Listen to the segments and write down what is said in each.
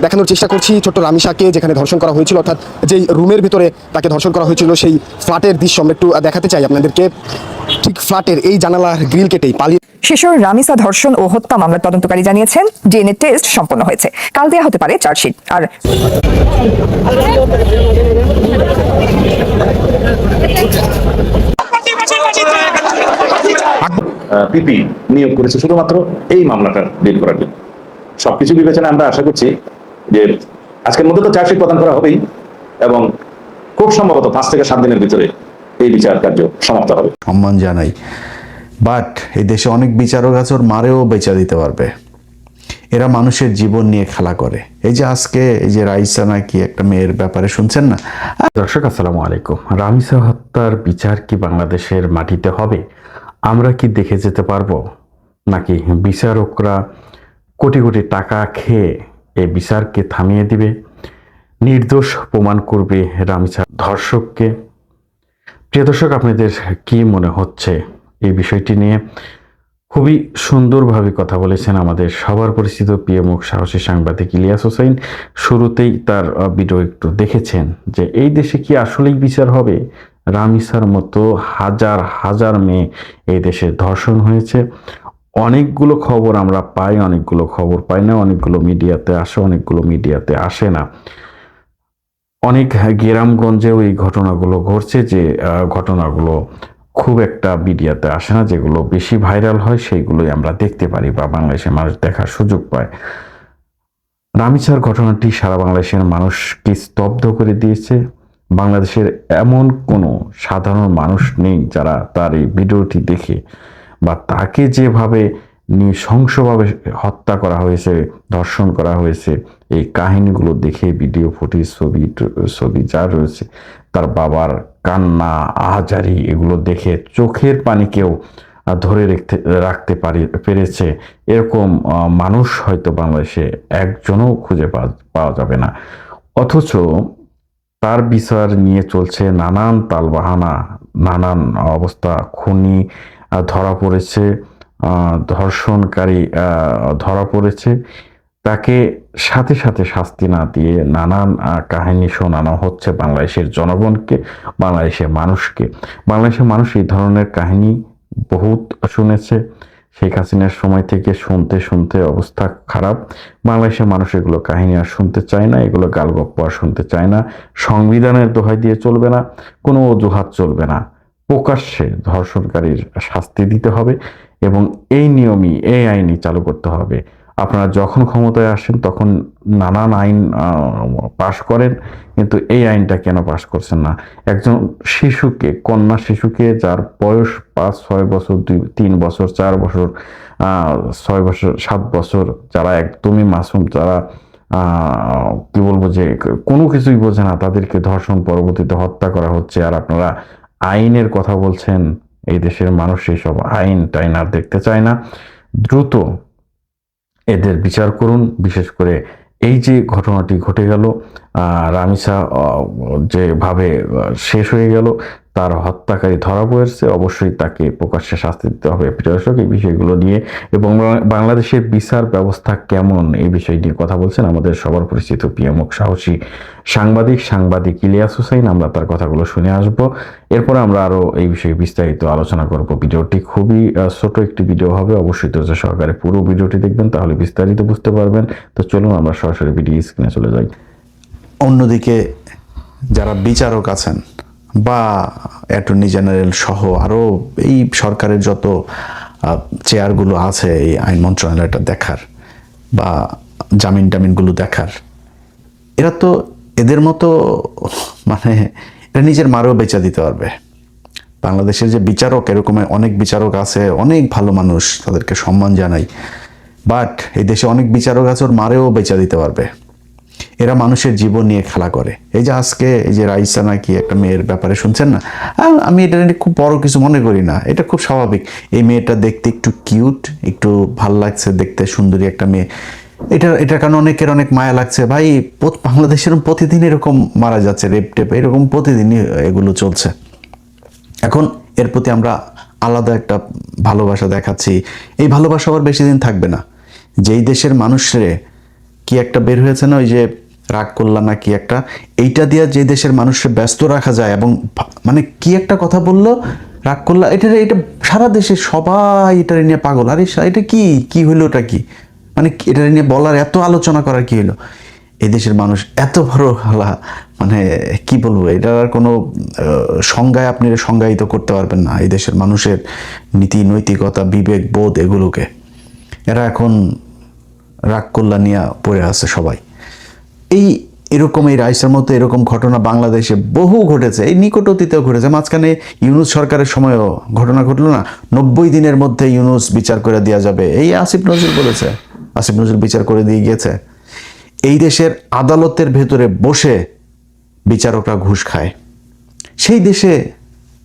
দেখানোর চেষ্টা করছি ছোট্ট রামিসাকে যেখানে ধর্ষণ করা হয়েছিল, অর্থাৎ যেই রুমের ভিতরে তাকে ধর্ষণ করা হয়েছিল সেই ফ্ল্যাটের দৃশ্য আমরা একটু দেখাতে চাই আপনাদেরকে। ঠিক ফ্ল্যাটের এই জানালার গ্রিল কেটেই পালিয়ে শিশুর রামিসা ধর্ষণ ও হত্যা মামলার তদন্তকারী জানিয়েছেন ডিএনএ টেস্ট সম্পন্ন হয়েছে, কাল দেয়া হতে পারে চার্জশিট। আর পিপি নিয়োগ করেছে শুধুমাত্র এই মামলাটা ডিল করার জন্য। সবকিছু বিবেচনা আমরা আশা করছি যে আজকের মধ্যে তো চার্জশিট প্রদান করা হবেই এবং খুব সম্ভবত 5 থেকে 7 দিনের ভিতরে এই বিচার কার্য সমাপ্ত হবে। সম্মান জানাই, বাট এই দেশে অনেক বিচারক আছে ওর মারেও বেচা দিতে পারবে। এরা মানুষের জীবন নিয়ে খেলা করে। এই যে আজকে এই যে রাইসা নাকি একটা মেয়ের ব্যাপারে শুনছেন না। দর্শক আসসালামু আলাইকুম। রামিসা হত্যার বিচার কি বাংলাদেশের মাটিতে হবে? আমরা কি দেখে যেতে পারবো, নাকি বিচারকরা কোটি কোটি টাকা খেয়ে এই বিচারকে থামিয়ে দিবে, নির্দোষ প্রমাণ করবে রামিসা ধর্ষককে? প্রিয় দর্শক, আপনাদের কি মনে হচ্ছে এই বিষয়টি নিয়ে? খুবই সুন্দরভাবে কথা বলেছেন আমাদের সবার পরিচিত প্রিয় মুখ সাহসী সাংবাদিক ইলিয়াস হোসেন। শুরুতেই তার ভিডিও একটু দেখেছেন যে এই দেশে কি আসলেই বিচার হবে? রামিসার মতো হাজার হাজার মেয়ে এই দেশে ধর্ষণ হয়েছে। অনেকগুলো খবর আমরা পাই, অনেকগুলো খবর পাই না, অনেকগুলো মিডিয়াতে আসে, অনেকগুলো মিডিয়াতে আসে না। অনেক গ্রামগঞ্জেও এই ঘটনাগুলো ঘটছে, যে ঘটনাগুলো খুব একটা মিডিয়াতে আসে না, যেগুলো বেশি ভাইরাল হয় সেইগুলোই আমরা দেখতে পারি বা বাংলাদেশের মানুষ দেখার সুযোগ পায়। রামিসার ঘটনাটি সারা বাংলাদেশের মানুষকে স্তব্ধ করে দিয়েছে। বাংলাদেশের এমন কোনো সাধারণ মানুষ নেই যারা তার এই ভিডিওটি দেখে বা তাকে যেভাবে নৃশংসভাবে হত্যা করা হয়েছে, ধর্ষণ করা হয়েছে, এই কাহিনীগুলো দেখে, ভিডিও ফুটেজ, ছবি যা রয়েছে, তার বাবার কান্না, আহাজারি, এগুলো দেখে চোখের পানিকেও ধরে রাখতে পেরেছে এরকম মানুষ হয়তো বাংলাদেশে একজনও খুঁজে পাওয়া যাবে না। অথচ তার বিচার নিয়ে চলছে নানান তালবাহানা, নানান অবস্থা। খুনি ধরা পড়েছে, ধর্ষণকারী ধরা পড়েছে, তাকে সাথে সাথে শাস্তি না দিয়ে নানান কাহিনী শোনানো হচ্ছে বাংলাদেশের জনগণকে, বাংলাদেশের মানুষকে। বাংলাদেশের মানুষ এই ধরনের কাহিনী বহুত শুনেছে। শেখ হাসিনার সময় থেকে শুনতে শুনতে অবস্থা খারাপ। বাংলাদেশের মানুষ এগুলো কাহিনী আর শুনতে চায় না, এগুলো গালগপ্প আর শুনতে চায় না। সংবিধানের দোহাই দিয়ে চলবে না, কোনো অজুহাত চলবে না। প্রকাশ্যে ধর্ষণকারীর শাস্তি দিতে হবে এবং এই নিয়মই, এই আইনই চালু করতে হবে। আপনারা যখন ক্ষমতায় আসেন তখন নানান আইন পাশ করেন, কিন্তু এই আইনটা কেন পাশ করছেন না? একজন শিশুকে, কন্যা শিশুকে, যার বয়স 5-6 বছর, 3 বছর, 4 বছর, 6 বছর, 7 বছর, যারা একদমই মাসুম, যারা কি বলবো, যে কোনো কিছুই বোঝে না, তাদেরকে ধর্ষণ পরবর্তীতে হত্যা করা হচ্ছে। আর আপনারা আইনের কথা বলছেন। এই দেশের মানুষ এইসব আইন টাইন আর দেখতে চায় না। দ্রুত এদের বিচার করুন। বিশেষ করে এই যে ঘটনাটি ঘটে গেল, রামিসা যেভাবে শেষ হয়ে গেল, তার হত্যাকারী ধরা পড়েছে, অবশ্যই তাকে প্রকাশ্যে শাস্তি দিতে হবে। প্রিয় দর্শক, এই বিষয়গুলো নিয়ে এবং বাংলাদেশের বিচার ব্যবস্থা কেমন, এই বিষয় নিয়ে কথা বলছেন আমাদের সবার পরিচিত পিএমক সাহসী সাংবাদিক ইলিয়াস হোসেন। আমরা তার কথাগুলো শুনে আসব, এরপরে আমরা আরো এই বিষয়ে বিস্তারিত আলোচনা করব। ভিডিওটি খুবই ছোট একটি ভিডিও হবে, অবশ্যই ধৈর্য সহকারে পুরো ভিডিওটি দেখবেন, তাহলে বিস্তারিত বুঝতে পারবেন। তো চলুন আমরা সরাসরি ভিডিও স্ক্রিনে চলে যাই। অন্যদিকে যারা বিচারক আছেন বা অ্যাটর্নি জেনারেল সহ আরও এই সরকারের যত চেয়ারগুলো আছে এই আইন মন্ত্রণালয়টা দেখার বা জামিনগুলো দেখার, এরা তো এদের মতো মানে এরা নিজের মারেও বেচা দিতে পারবে। বাংলাদেশের যে বিচারক, এরকম অনেক বিচারক আছে, অনেক ভালো মানুষ, তাদেরকে সম্মান জানাই, বাট এই দেশে অনেক বিচারক আছে ওর মারেও বেচা দিতে পারবে। এরা মানুষের জীবন নিয়ে খেলা করে। এই যে আজকে এই যে রাইসা নাকি একটা মেয়ের ব্যাপারে শুনছেন না, আমি এটা নিয়ে খুব বড় কিছু মনে করি না, এটা খুব স্বাভাবিক। এই মেয়েটা দেখতে একটু কিউট, একটু ভাল লাগছে দেখতে, সুন্দরী একটা মেয়ে, এটার কারণে অনেকের অনেক মায়া লাগছে। ভাই, বাংলাদেশের প্রতিদিন এরকম মারা যাচ্ছে, রেপ টেপ এরকম প্রতিদিনই এগুলো চলছে। এখন এর প্রতি আমরা আলাদা একটা ভালোবাসা দেখাচ্ছি। এই ভালোবাসা আবার বেশি দিন থাকবে না। যেই দেশের মানুষরে কি একটা বের হয়েছে না, ওই যে রাগ করলাম না কি একটা, এইটা দিয়ে যে দেশের মানুষকে ব্যস্ত রাখা যায়, এবং মানে কি একটা কথা বললো, রাগ করলা, এটা সারা দেশে সবাই এটা নিয়ে পাগল। আরে এটা কি কি হইলো, ওটা কি, মানে এটা নিয়ে বলার এত আলোচনা করার কি হলো? এই দেশের মানুষ এত বড় হালা, মানে কি বলবো, এটার কোনো সংজ্ঞায় আপনি সংজ্ঞায়িত করতে পারবেন না এই দেশের মানুষের নীতি নৈতিকতা বিবেক বোধ এগুলোকে। এরা এখন রাগ কল্লা নিয়ে পড়ে আছে সবাই। এরকম এই রাইসের মতো এরকম ঘটনা বাংলাদেশে বহু ঘটেছে, এই নিকট অতীতেও ঘটেছে। মাঝখানে ইউনূস সরকারের সময়ও ঘটনা ঘটলো না, 90 দিনের মধ্যে ইউনূস বিচার করে দেওয়া যাবে, এই আসিফ নজরুল বলেছে, আসিফ নজরুল বিচার করে দিয়ে গিয়েছে। এই দেশের আদালতের ভেতরে বসে বিচারকরা ঘুষ খায়, সেই দেশে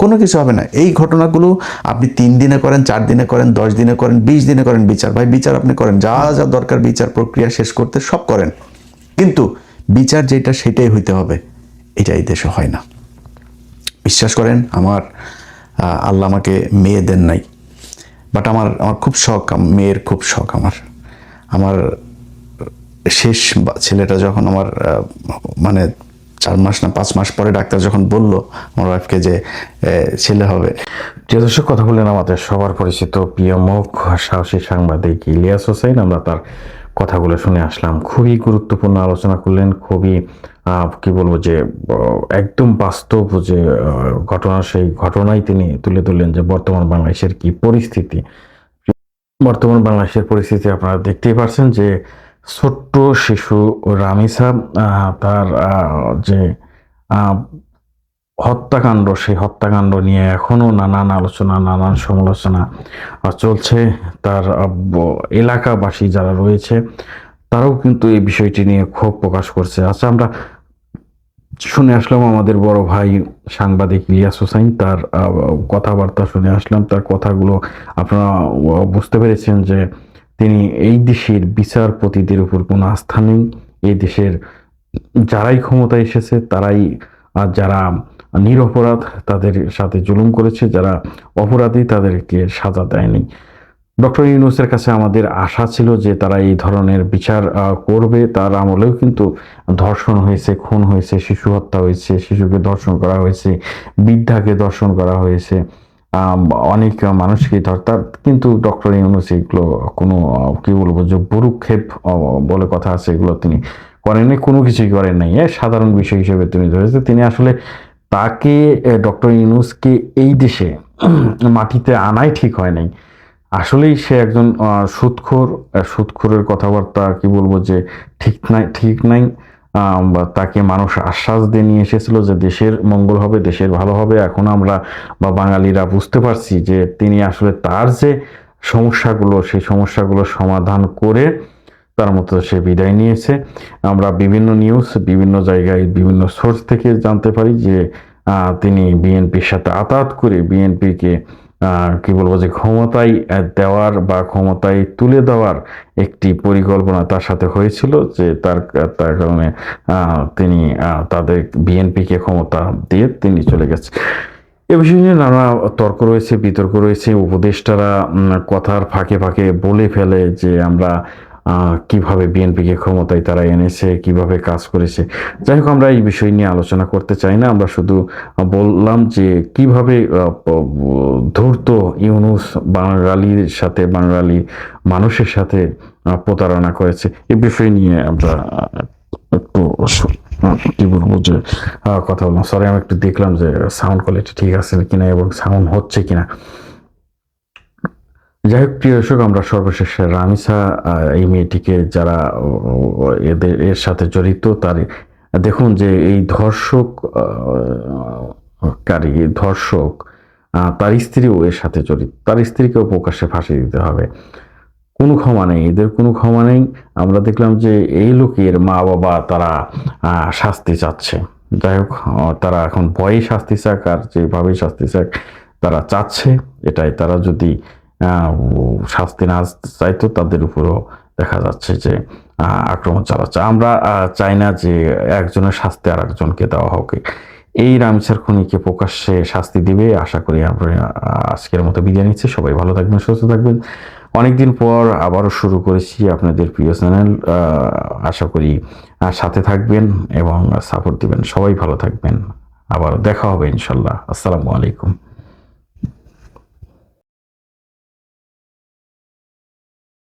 কোনো কিছু হবে না। এই ঘটনাগুলো আপনি 3 দিনে করেন, 4 দিনে করেন, 10 দিনে করেন, 20 দিনে করেন বিচার, ভাই বিচার আপনি করেন, যা যা দরকার বিচার প্রক্রিয়া শেষ করতে সব করেন, কিন্তু বিচার যেটা সেটাই হইতে হবে, এটা এই দেশে হয় না। বিশ্বাস করেন, আমার আল্লাহ আমাকে মেয়ে দেন নাই, বাট আমার খুব শখ, মেয়ের খুব শখ। আমার শেষ ছেলেটা যখন আমার মানে 4 মাস না 5 মাস পরে ডাক্তার যখন বলল আমার ওয়াইফকে যে ছেলে হবে। যে দর্শক, কথা বললেন আমাদের সবার পরিচিত প্রিয় মুখ সাহসী সাংবাদিক ইলিয়াস হোসেন। আমরা তার কথাগুলো শুনে আসলাম, খুবই গুরুত্বপূর্ণ আলোচনা করলেন, খুবই কি বলবো যে একদম বাস্তব যে ঘটনা, সেই ঘটনাই তিনি তুলে ধরলেন যে বর্তমান বাংলাদেশের কি পরিস্থিতি। বর্তমান বাংলাদেশের পরিস্থিতি আপনারা দেখতেই পারছেন যে ছোট্ট শিশু রামিসা, তার যে হত্যাকাণ্ড, সেই হত্যাকাণ্ড নিয়ে এখনো নানান আলোচনা, নানান সমালোচনা চলছে। তার এলাকাবাসী যারা রয়েছে তারাও কিন্তু এই বিষয়টি নিয়ে ক্ষোভ প্রকাশ করছে। আচ্ছা, আমরা শুনে আসলাম আমাদের বড় ভাই সাংবাদিক ইলিয়াস হোসেন, তার কথাবার্তা শুনে আসলাম, তার কথাগুলো আপনারা বুঝতে পেরেছেন যে তিনি এই দেশের বিচারপতিদের উপর কোনো আস্থা নেই। এই দেশের যারাই ক্ষমতায় এসেছে তারাই, যারা নিরপরাধ তাদের সাথে জুলুম করেছে, যারা অপরাধী তাদেরকে সাজা দেয়নি। ডক্টর ইউনূসের কাছে আমাদের আশা ছিল যে তারা এই ধরনের বিচার করবে। তার আমলেও কিন্তু ধর্ষণ হয়েছে, খুন হয়েছে, শিশু হত্যা হয়েছে, শিশুকে ধর্ষণ করা হয়েছে, বৃদ্ধাকে ধর্ষণ করা হয়েছে, অনেক মানুষকে তার, কিন্তু ডক্টর ইউনূস এগুলো কোনো কি বলবো যে ভ্রুক্ষেপ বলে কথা আছে, এগুলো তিনি করেননি, কোনো কিছুই করেন নাই। সাধারণ বিষয় হিসেবে তিনি ধরেছে। তিনি আসলে তাকে, ডক্টর ইউনূসকে এই দেশে মাটিতে আনাই ঠিক হয় নাই। আসলেই সে একজন সুদখোরের কথাবার্তা কি বলবো যে ঠিক নাই। তাকে মানুষ আশ্বাস দিয়ে নিয়ে এসেছিল যে দেশের মঙ্গল হবে, দেশের ভালো হবে। এখন আমরা বা বাঙালিরা বুঝতে পারছি যে তিনি আসলে তার যে সমস্যাগুলো, সেই সমস্যাগুলো সমাধান করে তার মতো সে বিদায় নিয়েছে। আমরা বিভিন্ন নিউজ, বিভিন্ন জায়গায়, বিভিন্ন সোর্স থেকে জানতে পারি যে তিনি বিএনপির সাথে আতাত করে বিএনপিকে কি বলবো যে ক্ষমতায় দেওয়ার বা ক্ষমতায় তুলে দেওয়ার একটি পরিকল্পনা তার সাথে হয়েছিল, যে তার কারণে তিনি তাদের বিএনপিকে ক্ষমতা দিয়ে তিনি চলে গেছে। এ বিষয় নিয়ে নানা তর্ক রয়েছে, বিতর্ক রয়েছে। উপদেষ্টারা কথার ফাঁকে ফাঁকে বলে ফেলে যে আমরা কিভাবে বিএনপিকে ক্ষমতায় তারা এনেছে, কিভাবে কাজ করেছে। যাই হোক, আমরা এই বিষয় নিয়ে আলোচনা করতে চাই না। আমরা শুধু বললাম যে কিভাবে ধূর্ত ইউনূস বাঙালির সাথে, বাঙালি মানুষের সাথে প্রতারণা করেছে। এই বিষয় নিয়ে আমরা একটু কি বলবো যে কথা বললাম। সরি, আমি একটু দেখলাম যে সাউন্ড কোয়ালিটি ঠিক আছে কিনা এবং সাউন্ড হচ্ছে কিনা। যাই হোক, প্রিয় দর্শক, আমরা সর্বশেষ রামিসা, এই মেয়েটিকে যারা এর সাথে জড়িত, তার দেখুন যে এই ধর্ষক তার স্ত্রীও এর সাথে জড়িত, তার স্ত্রীকেও প্রকাশ্যে ফাঁসি দিতে হবে। কোনো ক্ষমা নেই, এদের কোনো ক্ষমা নেই। আমরা দেখলাম যে এই লোকের মা বাবা তারা শাস্তি চাচ্ছে। যাই হোক, তারা এখন ভয়ে শাস্তি চাক, আর যেভাবে শাস্তি চাক তারা চাচ্ছে এটাই। তারা যদি শাস্তি না চাইতো, তাদের উপরও দেখা যাচ্ছে যে আক্রমণ চালাচ্ছে। আমরা চাই না যে একজনের শাস্তি আর একজনকে দেওয়া হোক। এই রামিসার খুনিকে প্রকাশ্যে শাস্তি দিবে আশা করি। আমরা আজকের মতো বিদায় নিচ্ছি। সবাই ভালো থাকবেন, সুস্থ থাকবেন। অনেকদিন পর আবারও শুরু করেছি আপনাদের প্রিয় চ্যানেল। আশা করি সাথে থাকবেন এবং সাপোর্ট দিবেন। সবাই ভালো থাকবেন। আবার দেখা হবে ইনশাল্লাহ। আসসালামু আলাইকুম।